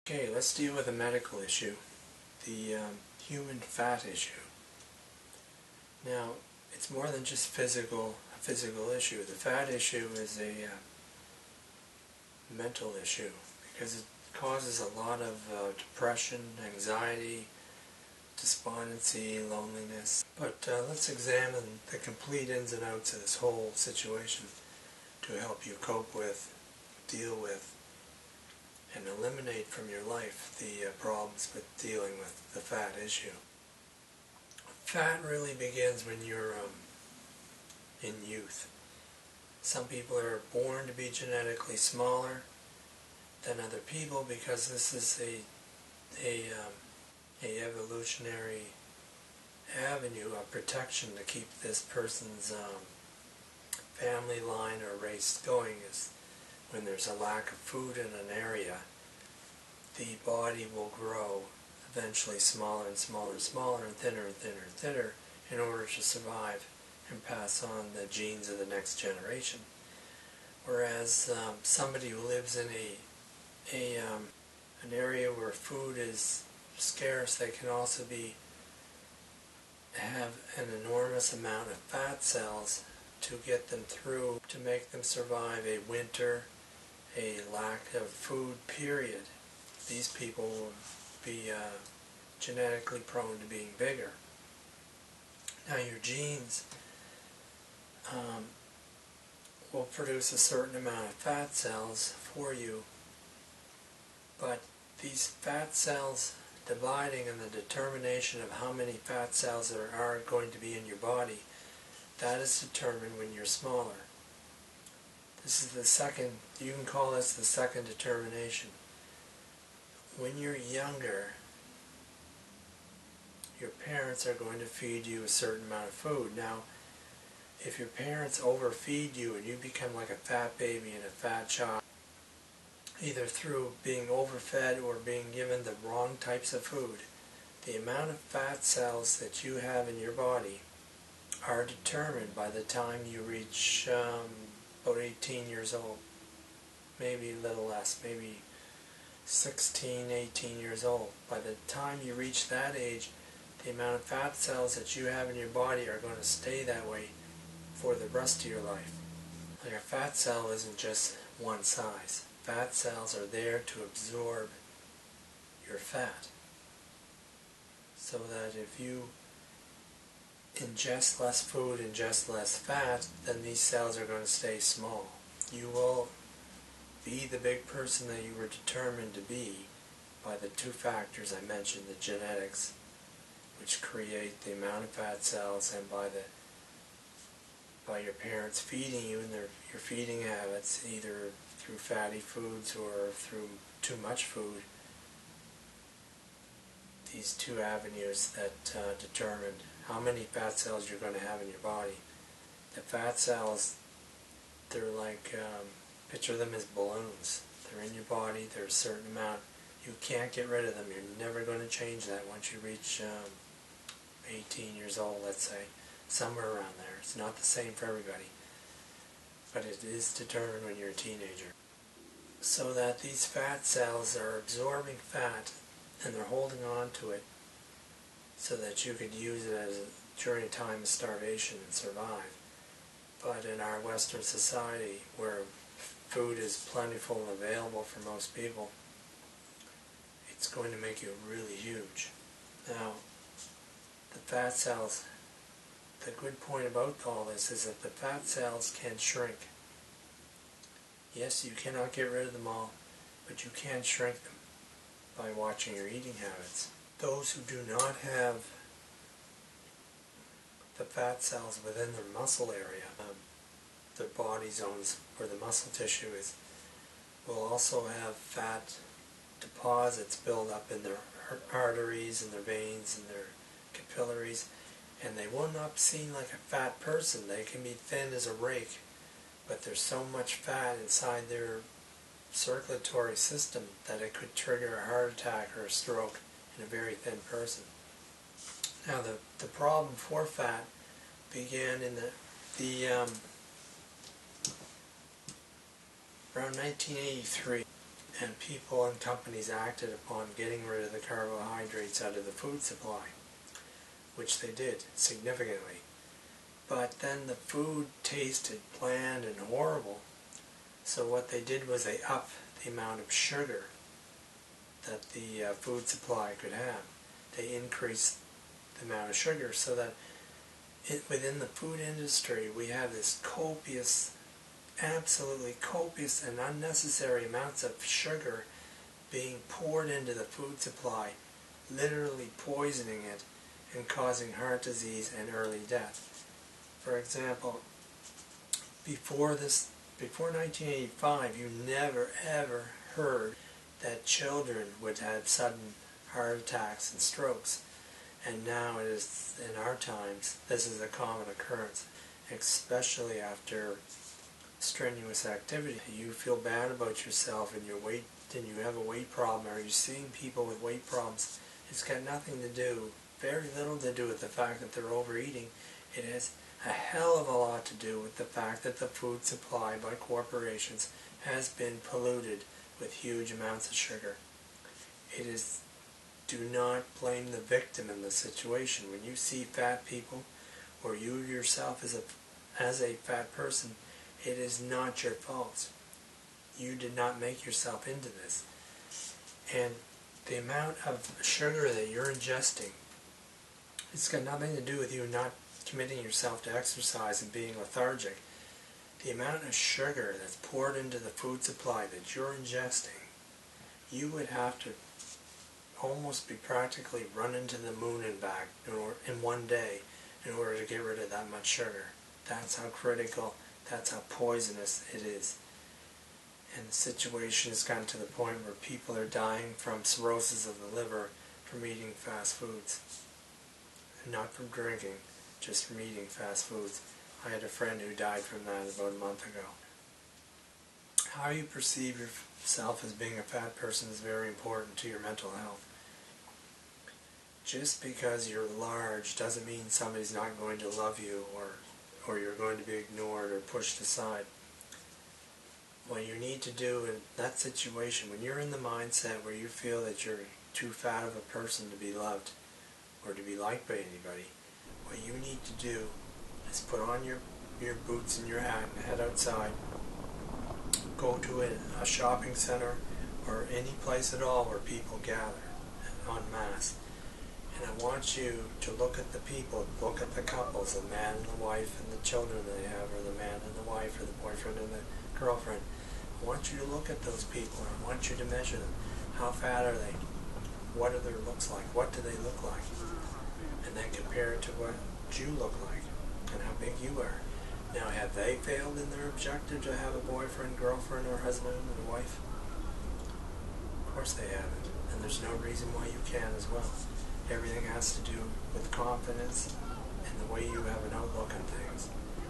Okay, let's deal with a medical issue, the human fat issue. Now, it's more than just a physical issue. The fat issue is a mental issue because it causes a lot of depression, anxiety, despondency, loneliness. But let's examine the complete ins and outs of this whole situation to help you cope with, deal with, and eliminate from your life the problems with dealing with the fat issue. Fat really begins when you're in youth. Some people are born to be genetically smaller than other people because this is a evolutionary avenue of protection to keep this person's family line or race going. Is when there's a lack of food in an area, the body will grow eventually smaller and smaller and smaller and thinner and thinner and thinner in order to survive and pass on the genes of the next generation. Whereas somebody who lives in an area where food is scarce, they can also have an enormous amount of fat cells to get them through, to make them survive a winter, a lack of food period. These people will be genetically prone to being bigger. Now your genes will produce a certain amount of fat cells for you, but these fat cells dividing and the determination of how many fat cells there are going to be in your body, that is determined when you're smaller. This is the second, you can call this the second determination. When you're younger, your parents are going to feed you a certain amount of food. Now, if your parents overfeed you and you become like a fat baby and a fat child, either through being overfed or being given the wrong types of food, the amount of fat cells that you have in your body are determined by the time you reach about 18 years old, maybe a little less, maybe 16, 18 years old. By the time you reach that age, the amount of fat cells that you have in your body are going to stay that way for the rest of your life. Like a fat cell isn't just one size. Fat cells are there to absorb your fat. So that if you ingest less food, ingest less fat, then these cells are going to stay small. You will be the big person that you were determined to be by the two factors I mentioned, the genetics, which create the amount of fat cells, and by your parents feeding you and your feeding habits, either through fatty foods or through too much food. These two avenues that determine how many fat cells you're going to have in your body. The fat cells, they're like, picture them as balloons. They're in your body, they're a certain amount. You can't get rid of them. You're never going to change that once you reach 18 years old, let's say. Somewhere around there. It's not the same for everybody. But it is determined when you're a teenager. So that these fat cells are absorbing fat and they're holding on to it so that you could use it during a time of starvation and survive. But in our Western society, where food is plentiful and available for most people, it's going to make you really huge. Now, the fat cells, the good point about all this is that the fat cells can shrink. Yes, you cannot get rid of them all, but you can shrink them by watching your eating habits. Those who do not have the fat cells within their muscle area, their body zones where the muscle tissue is, will also have fat deposits build up in their arteries and their veins and their capillaries, and they will not be seen like a fat person. They can be thin as a rake, but there's so much fat inside their circulatory system that it could trigger a heart attack or a stroke in a very thin person. Now the problem for fat began in around 1983. and people and companies acted upon getting rid of the carbohydrates out of the food supply, which they did significantly. But then the food tasted bland and horrible, so what they did was they upped the amount of sugar that the food supply could have. They increased the amount of sugar so that within the food industry we have this copious, absolutely copious and unnecessary amounts of sugar being poured into the food supply, literally poisoning it and causing heart disease and early death. For example, before 1985, you never ever heard that children would have sudden heart attacks and strokes. And now it is, in our times, this is a common occurrence, especially after strenuous activity. You feel bad about yourself and your weight, and you have a weight problem, or you're seeing people with weight problems. It's got nothing to do, very little to do with the fact that they're overeating. It has a hell of a lot to do with the fact that the food supply by corporations has been polluted with huge amounts of sugar. It is, do not blame the victim in the situation. When you see fat people, or you yourself as a fat person, it is not your fault. You did not make yourself into this. And the amount of sugar that you're ingesting, it's got nothing to do with you not committing yourself to exercise and being lethargic. The amount of sugar that's poured into the food supply that you're ingesting, you would have to almost be practically running to the moon and back in one day in order to get rid of that much sugar. That's how critical, that's how poisonous it is. And the situation has gotten to the point where people are dying from cirrhosis of the liver from eating fast foods. And not from drinking, just from eating fast foods. I had a friend who died from that about a month ago. How you perceive yourself as being a fat person is very important to your mental health. Just because you're large doesn't mean somebody's not going to love you, or you're going to be ignored or pushed aside. What you need to do in that situation, when you're in the mindset where you feel that you're too fat of a person to be loved or to be liked by anybody, what you need to do is put on your boots and your hat and head outside. Go to a shopping center or any place at all where people gather en masse. And I want you to look at the people, look at the couples, the man and the wife and the children they have, or the man and the wife, or the boyfriend and the girlfriend. I want you to look at those people, and I want you to measure them. How fat are they? What are their looks like? What do they look like? And then compare it to what you look like and how big you are. Now, have they failed in their objective to have a boyfriend, girlfriend, or husband and wife? Of course they haven't, and there's no reason why you can as well. Everything has to do with confidence and the way you have an outlook on things.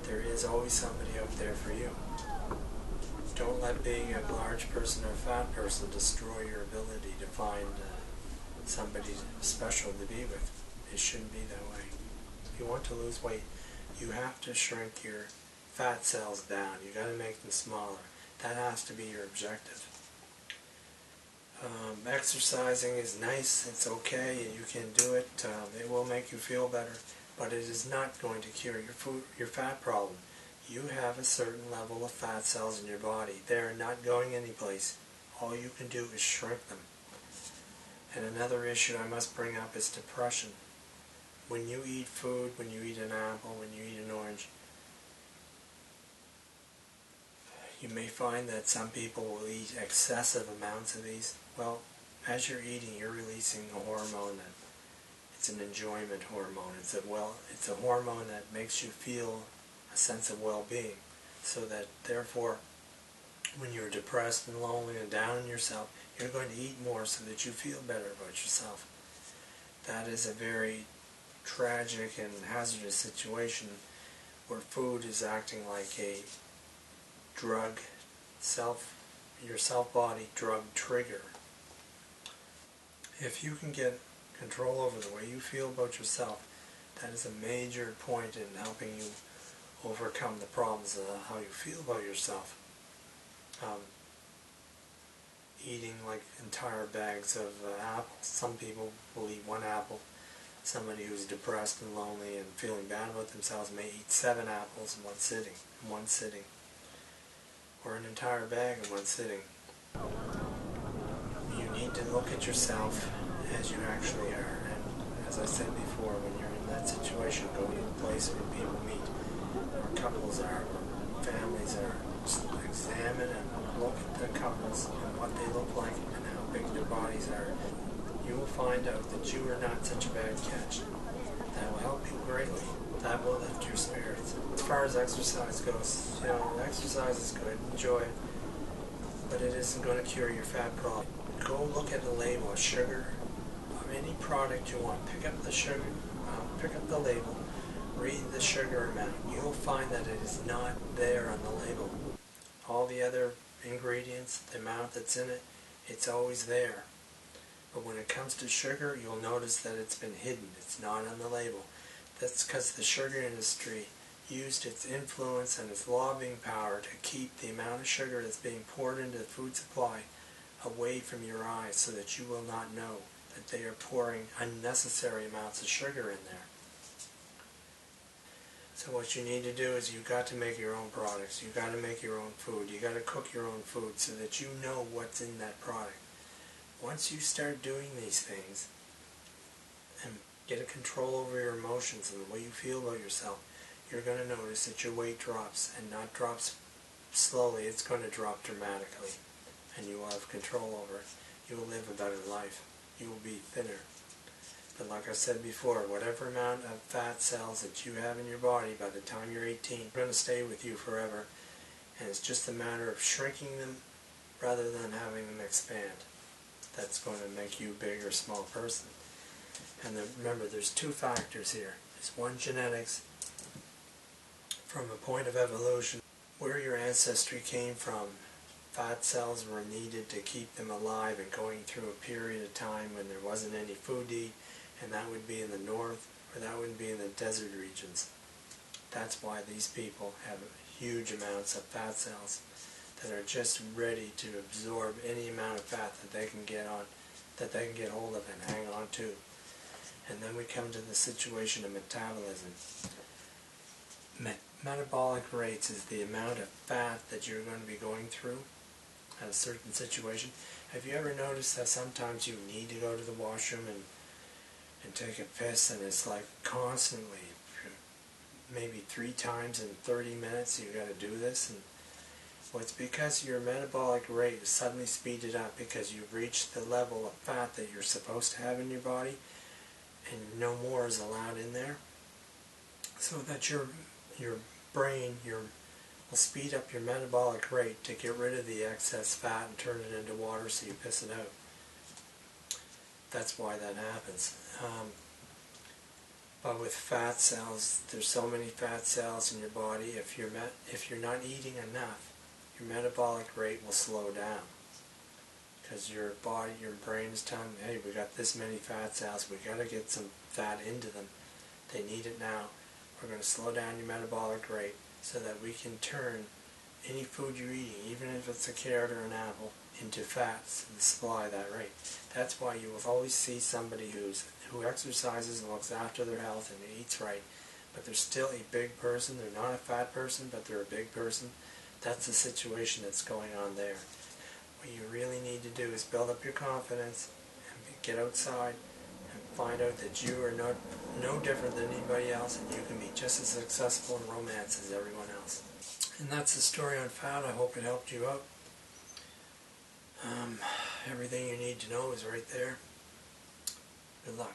There is always somebody out there for you. Don't let being a large person or a fat person destroy your ability to find somebody special to be with. It shouldn't be that way. If you want to lose weight, you have to shrink your fat cells down. You got to make them smaller. That has to be your objective. Exercising is nice, it's okay, and you can do it. It will make you feel better, but it is not going to cure your fat problem. You have a certain level of fat cells in your body. They're not going anyplace. All you can do is shrink them. And another issue I must bring up is depression. When you eat food, when you eat an apple, when you eat an orange, you may find that some people will eat excessive amounts of these. Well, as you're eating, you're releasing a hormone that it's an enjoyment hormone. It's a hormone that makes you feel a sense of well-being. So that therefore, when you're depressed and lonely and down on yourself, you're going to eat more so that you feel better about yourself. That is a very tragic and hazardous situation where food is acting like a drug, your self-body drug trigger. If you can get control over the way you feel about yourself, that is a major point in helping you overcome the problems of how you feel about yourself. eating like entire bags of apples. Some people will eat one apple. Somebody who's depressed and lonely and feeling bad about themselves may eat 7 apples in one sitting, or an entire bag in one sitting. You need to look at yourself as you actually are, and as I said before, when you're in that situation, go to a place where people meet, where couples are, where families are. Just examine and look at the couples and what they look like and how big their bodies are. You will find out that you are not such a bad catch. That will help you greatly. That will lift your spirits. As far as exercise goes, exercise is good. Enjoy it. But it isn't going to cure your fat problem. Go look at a label of sugar of any product you want. Pick up the sugar, pick up the label, read the sugar amount. You will find that it is not there on the label. All the other ingredients, the amount that's in it, it's always there. But when it comes to sugar, you'll notice that it's been hidden. It's not on the label. That's because the sugar industry used its influence and its lobbying power to keep the amount of sugar that's being poured into the food supply away from your eyes so that you will not know that they are pouring unnecessary amounts of sugar in there. So what you need to do is you've got to make your own products. You've got to make your own food. You've got to cook your own food so that you know what's in that product. Once you start doing these things and get a control over your emotions and the way you feel about yourself, you're going to notice that your weight drops, and not drops slowly. It's going to drop dramatically, and you will have control over it. You will live a better life. You will be thinner. But like I said before, whatever amount of fat cells that you have in your body by the time you're 18, are going to stay with you forever, and it's just a matter of shrinking them rather than having them expand. That's going to make you a big or small person. And remember, there's 2 factors here. There's one, genetics, from a point of evolution, where your ancestry came from. Fat cells were needed to keep them alive and going through a period of time when there wasn't any food to eat, and that would be in the north, or that would be in the desert regions. That's why these people have huge amounts of fat cells that are just ready to absorb any amount of fat that they can get hold of and hang on to. And then we come to the situation of metabolism. Metabolic rates is the amount of fat that you're going to be going through at a certain situation. Have you ever noticed that sometimes you need to go to the washroom and take a piss, and it's like constantly, maybe 3 times in 30 minutes you've got to do this? And well, it's because your metabolic rate is suddenly speeded up because you've reached the level of fat that you're supposed to have in your body, and no more is allowed in there, so that your brain will speed up your metabolic rate to get rid of the excess fat and turn it into water so you piss it out. That's why that happens. But with fat cells, there's so many fat cells in your body. If you're not eating enough, your metabolic rate will slow down, because your brain is telling, hey, we got this many fat cells, we got to get some fat into them. They need it now. We're going to slow down your metabolic rate so that we can turn any food you're eating, even if it's a carrot or an apple, into fats and supply that rate. That's why you will always see somebody who exercises and looks after their health and eats right, but they're still a big person. They're not a fat person, but they're a big person. That's the situation that's going on there. What you really need to do is build up your confidence and get outside and find out that you are no different than anybody else, and you can be just as successful in romance as everyone else. And that's the story on fat. I hope it helped you out. Everything you need to know is right there. Good luck.